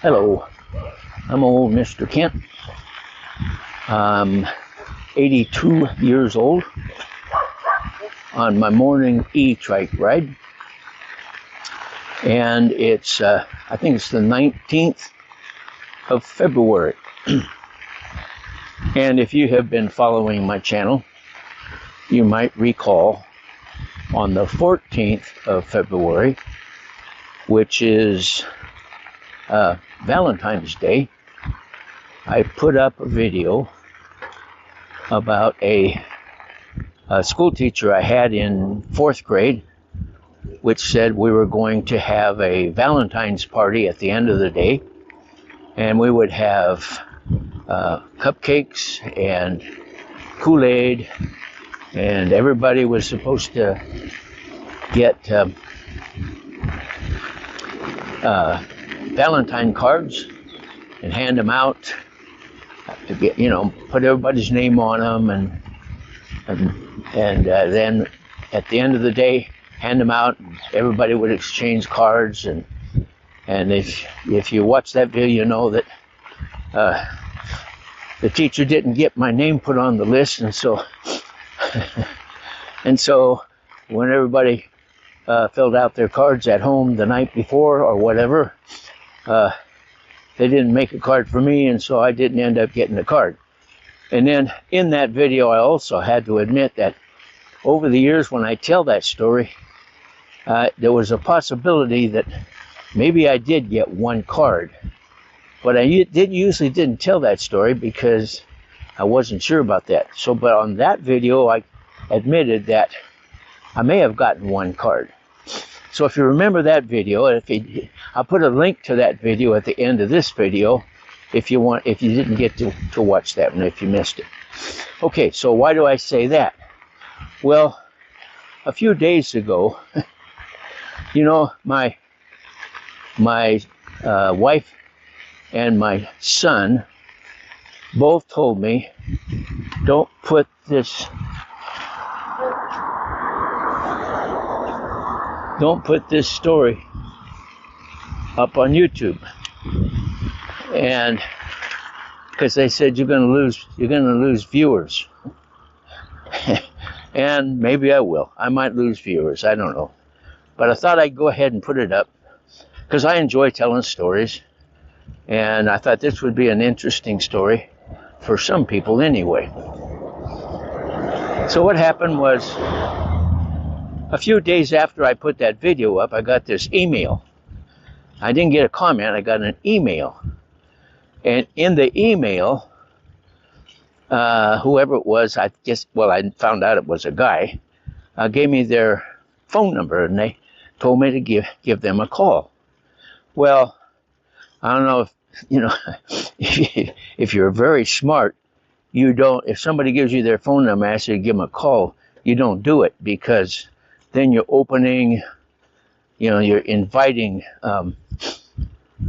Hello, I'm old Mr. Kent. I'm 82 years old on my morning e-trike ride. And it's, I think it's the 19th of February. And if you have been following my channel, you might recall on the 14th of February, which is Valentine's Day, I put up a video about a school teacher I had in 4th grade, which said we were going to have a Valentine's party at the end of the day, and we would have cupcakes and Kool-Aid, and everybody was supposed to get Valentine cards and hand them out to get, put everybody's name on them, and then at the end of the day, hand them out. And everybody would exchange cards, and if you watch that video, you know that the teacher didn't get my name put on the list, and so when everybody filled out their cards at home the night before or whatever, they didn't make a card for me, and so I didn't end up getting a card. And then in that video, I also had to admit that over the years when I tell that story, there was a possibility that maybe I did get one card. But I usually didn't tell that story because I wasn't sure about that. So, but on that video, I admitted that I may have gotten one card. So if you remember that video, I'll put a link to that video at the end of this video if you didn't get to watch that one, if you missed it. Okay, so why do I say that? Well, a few days ago, my wife and my son both told me, don't put this story up on YouTube. And because they said you're going to lose viewers. And maybe I will. I might lose viewers, I don't know. But I thought I'd go ahead and put it up because I enjoy telling stories. And I thought this would be an interesting story for some people anyway. So what happened was, a few days after I put that video up, I got this email. I didn't get a comment, I got an email. And in the email, whoever it was, I found out it was a guy, gave me their phone number, and they told me to give them a call. Well, I don't know if you're very smart, if somebody gives you their phone number and asks you to give them a call, you don't do it, because then you're opening, you're inviting,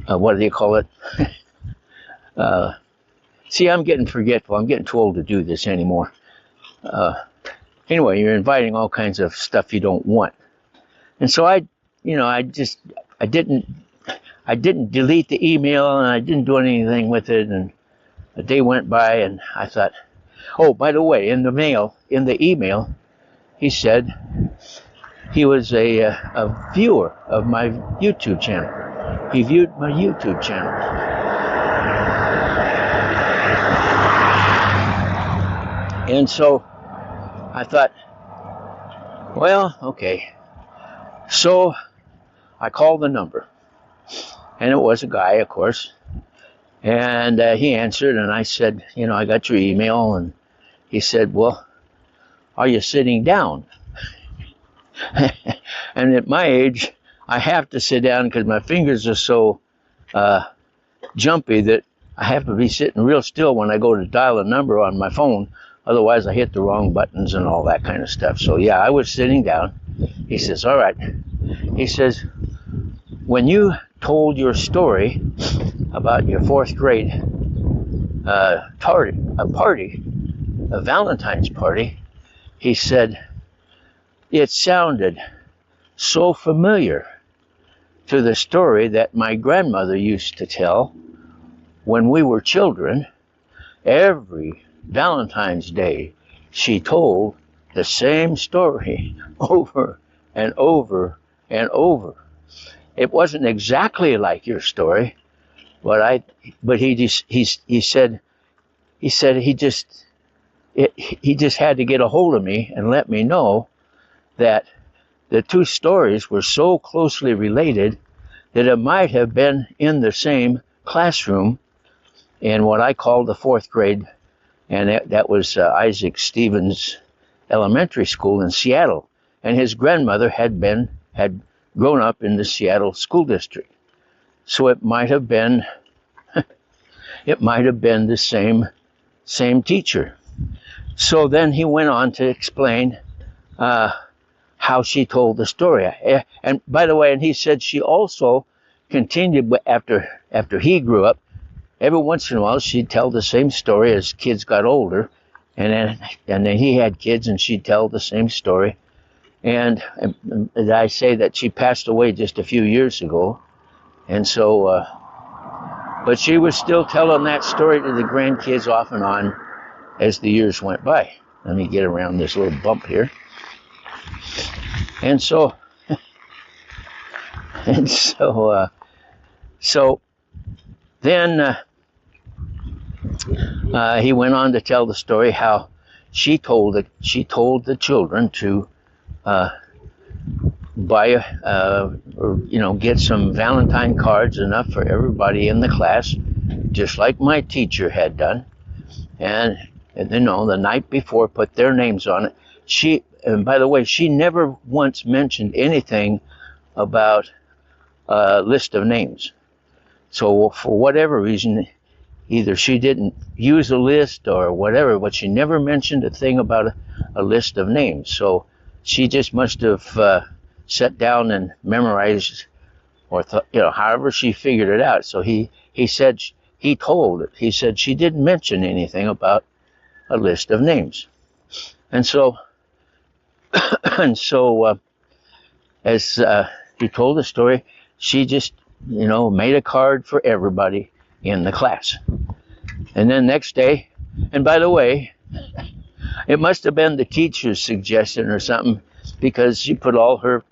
what do you call it? See, I'm getting forgetful. I'm getting too old to do this anymore. Anyway, you're inviting all kinds of stuff you don't want. And so I didn't delete the email, and I didn't do anything with it, and a day went by, and I thought, oh, by the way, in the email, he said he was a viewer of my YouTube channel. He viewed my YouTube channel. And so I thought, well, okay. So I called the number. And it was a guy, of course. And he answered, and I said, I got your email. And he said, well, are you sitting down? And at my age, I have to sit down because my fingers are so jumpy that I have to be sitting real still when I go to dial a number on my phone. Otherwise, I hit the wrong buttons and all that kind of stuff. So, yeah, I was sitting down. He says, all right. He says, when you told your story about your 4th grade a Valentine's party, he said, it sounded so familiar. to the story that my grandmother used to tell when we were children. Every Valentine's Day, she told the same story over and over and over. It wasn't exactly like your story, but he said he just had to get a hold of me and let me know that the two stories were so closely related that it might have been in the same classroom in what I call the fourth grade, and that was Isaac Stevens Elementary School in Seattle. And his grandmother had grown up in the Seattle school district, so it might have been the same teacher. So then he went on to explain how she told the story. And by the way, and he said she also continued after he grew up. Every once in a while, she'd tell the same story as kids got older, and then he had kids, and she'd tell the same story. And I say that she passed away just a few years ago, and so, but she was still telling that story to the grandkids off and on as the years went by. Let me get around this little bump here. And so then he went on to tell the story how she told the children to buy or get some Valentine cards, enough for everybody in the class, just like my teacher had done, and the night before put their names on it. And by the way, she never once mentioned anything about a list of names. So for whatever reason, either she didn't use a list or whatever, but she never mentioned a thing about a list of names. So she just must have sat down and memorized, or thought, however she figured it out. So he said she didn't mention anything about a list of names. And so as he told the story, she just made a card for everybody in the class. And then next day, and by the way, it must have been the teacher's suggestion or something, because she put all her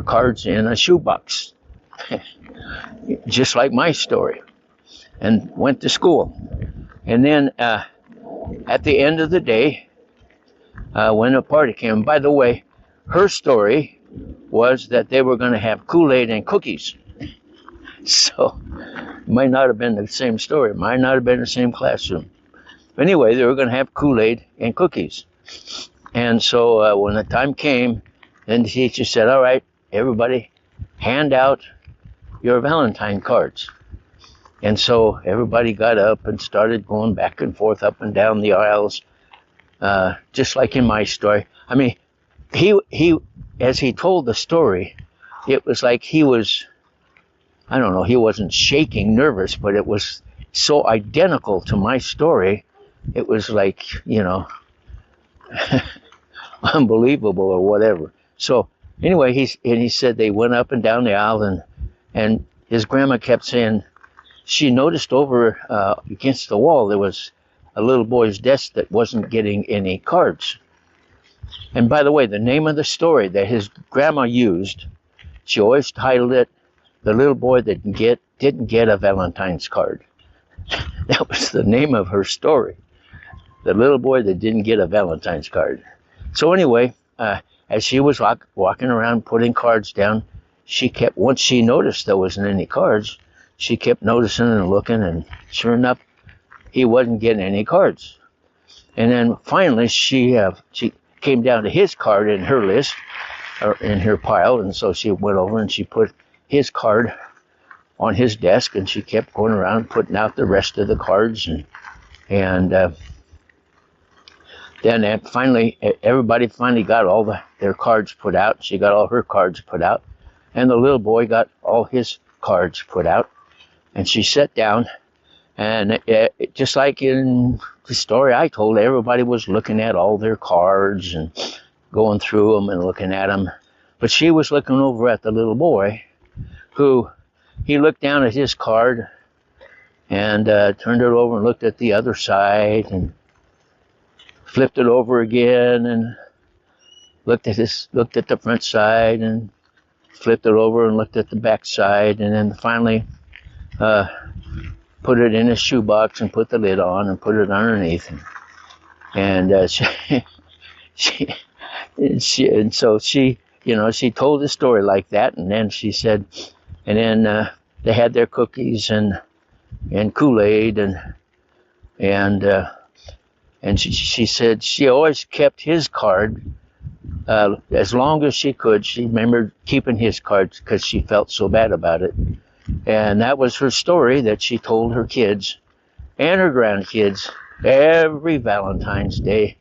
cards in a shoebox, just like my story, and went to school. And then at the end of the day, when a party came, by the way, her story was that they were going to have Kool-Aid and cookies. So it might not have been the same story, might not have been the same classroom. But anyway, they were going to have Kool-Aid and cookies. And so when the time came, then the teacher said, all right, everybody, hand out your Valentine cards. And so everybody got up and started going back and forth up and down the aisles, just like in my story. I mean, he as he told the story, it was like he was, I don't know, he wasn't shaking nervous, but it was so identical to my story. It was like, unbelievable or whatever. So anyway, he said they went up and down the aisle, and his grandma kept saying she noticed over against the wall there was a little boy's desk that wasn't getting any cards. And by the way, the name of the story that his grandma used, she always titled it, "The Little Boy That Didn't Get a Valentine's Card." That was the name of her story. The little boy that didn't get a Valentine's card. So anyway, as she was walking around putting cards down, once she noticed there wasn't any cards, she kept noticing and looking, and sure enough, he wasn't getting any cards. And then finally, she came down to his card in her list, or in her pile, and so she went over and she put his card on his desk, and she kept going around putting out the rest of the cards, and then finally, everybody finally got all their cards put out. She got all her cards put out, and the little boy got all his cards put out. And she sat down, and just like in the story I told, everybody was looking at all their cards and going through them and looking at them. But she was looking over at the little boy who he looked down at his card and turned it over and looked at the other side and flipped it over again and looked at the front side and flipped it over and looked at the back side, and then finally put it in his shoebox and put the lid on and put it underneath. And so she, you know, she told the story like that, and then she said, and then they had their cookies and Kool-Aid and she said she always kept his card as long as she could. She remembered keeping his cards because she felt so bad about it. And that was her story that she told her kids and her grandkids every Valentine's Day.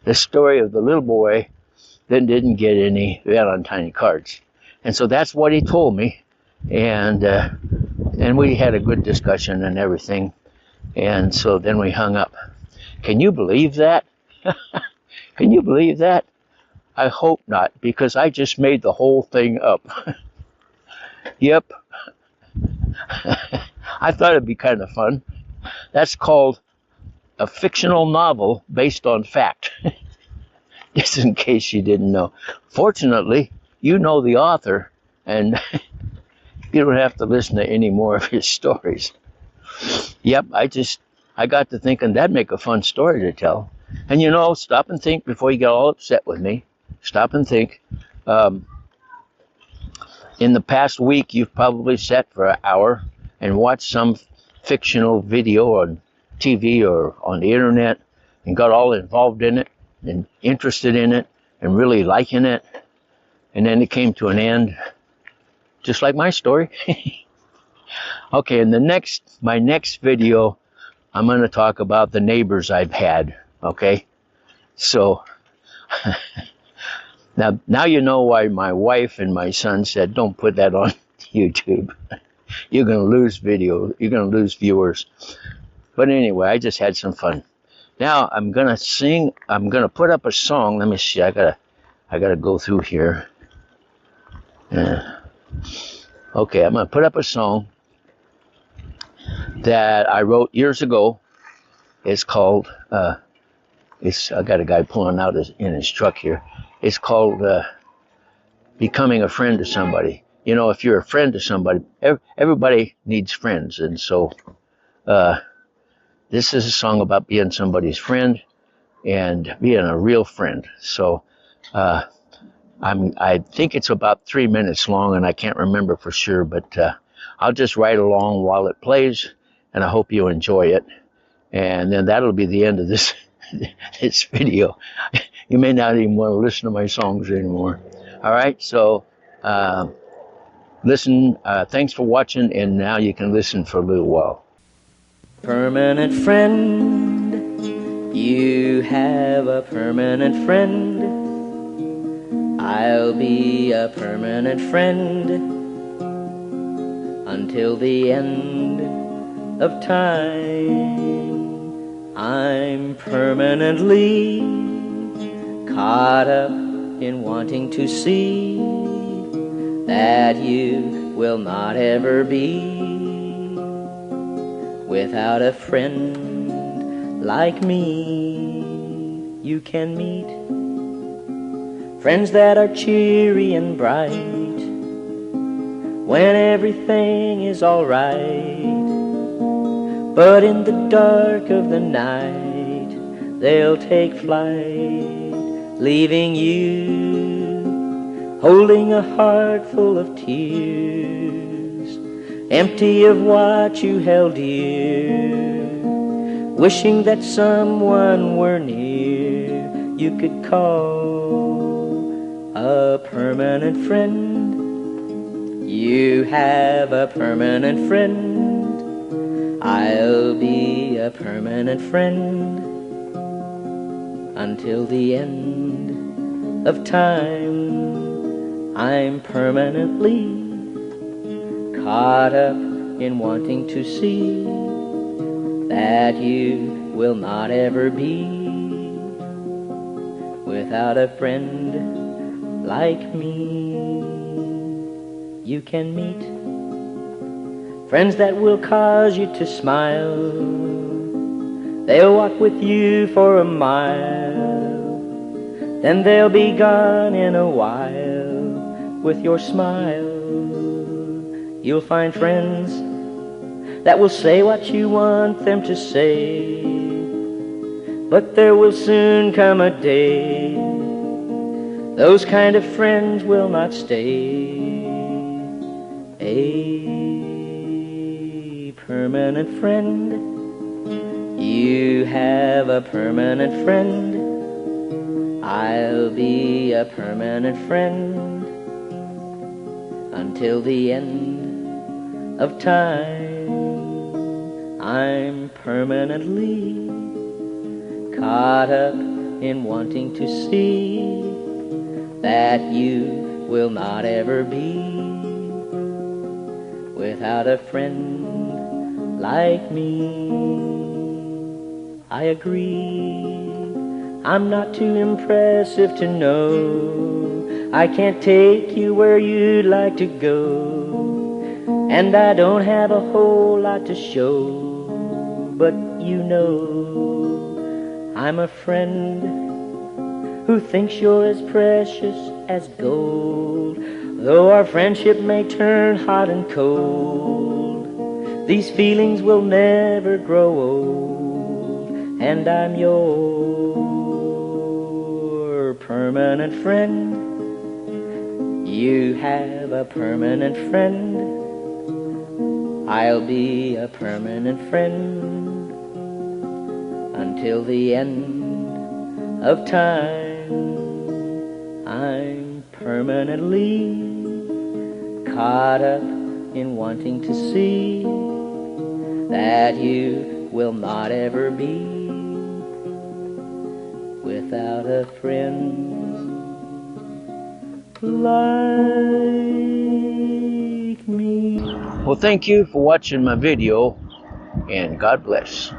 The story of the little boy that didn't get any Valentine cards. And so that's what he told me. And we had a good discussion and everything. And so then we hung up. Can you believe that? Can you believe that? I hope not, because I just made the whole thing up. Yep. I thought it'd be kind of fun. That's called a fictional novel based on fact. Just in case you didn't know. Fortunately, you know the author, and you don't have to listen to any more of his stories. Yep, I got to thinking that'd make a fun story to tell. And you know, stop and think before you get all upset with me. Stop and think. In the past week, you've probably sat for an hour and watched some fictional video on TV or on the internet and got all involved in it and interested in it and really liking it. And then it came to an end, just like my story. Okay, in my next video, I'm going to talk about the neighbors I've had, okay? So, now you know why my wife and my son said, don't put that on YouTube. You're going to lose video, you're going to lose viewers. But anyway, I just had some fun. Now, I'm going to put up a song. Let me see, I gotta go through here. Okay, I'm going to put up a song that I wrote years ago. It's called, I got a guy pulling out in his truck here. It's called Becoming a Friend to Somebody. You know, if you're a friend to somebody, everybody needs friends. And so this is a song about being somebody's friend and being a real friend. So I think it's about 3 minutes long, and I can't remember for sure, but I'll just ride along while it plays, and I hope you enjoy it. And then that'll be the end of this this video. You may not even want to listen to my songs anymore. All right, so listen. Thanks for watching, and now you can listen for a little while. Permanent friend, you have a permanent friend. I'll be a permanent friend until the end of time. I'm permanently caught up in wanting to see that you will not ever be without a friend like me. You can meet friends that are cheery and bright when everything is alright. But in the dark of the night, they'll take flight, leaving you holding a heart full of tears, empty of what you held dear, wishing that someone were near you could call a permanent friend. You have a permanent friend. I'll be a permanent friend until the end of time. I'm permanently caught up in wanting to see that you will not ever be without a friend like me. you can meet, friends that will cause you to smile. They'll walk with you for a mile, then they'll be gone in a while with your smile. You'll find friends that will say what you want them to say, but there will soon come a day those kind of friends will not stay. A permanent friend, you have a permanent friend. I'll be a permanent friend until the end of time. I'm permanently caught up in wanting to see that you will not ever be without a friend like me. I agree, I'm not too impressive to know I can't take you where you'd like to go, and I don't have a whole lot to show, but you know I'm a friend who thinks you're as precious as gold. Though our friendship may turn hot and cold, these feelings will never grow old, and I'm your permanent friend. You have a permanent friend. I'll be a permanent friend until the end of time. I'm permanently caught up in wanting to see that you will not ever be without a friend like me. Well, thank you for watching my video, and God bless.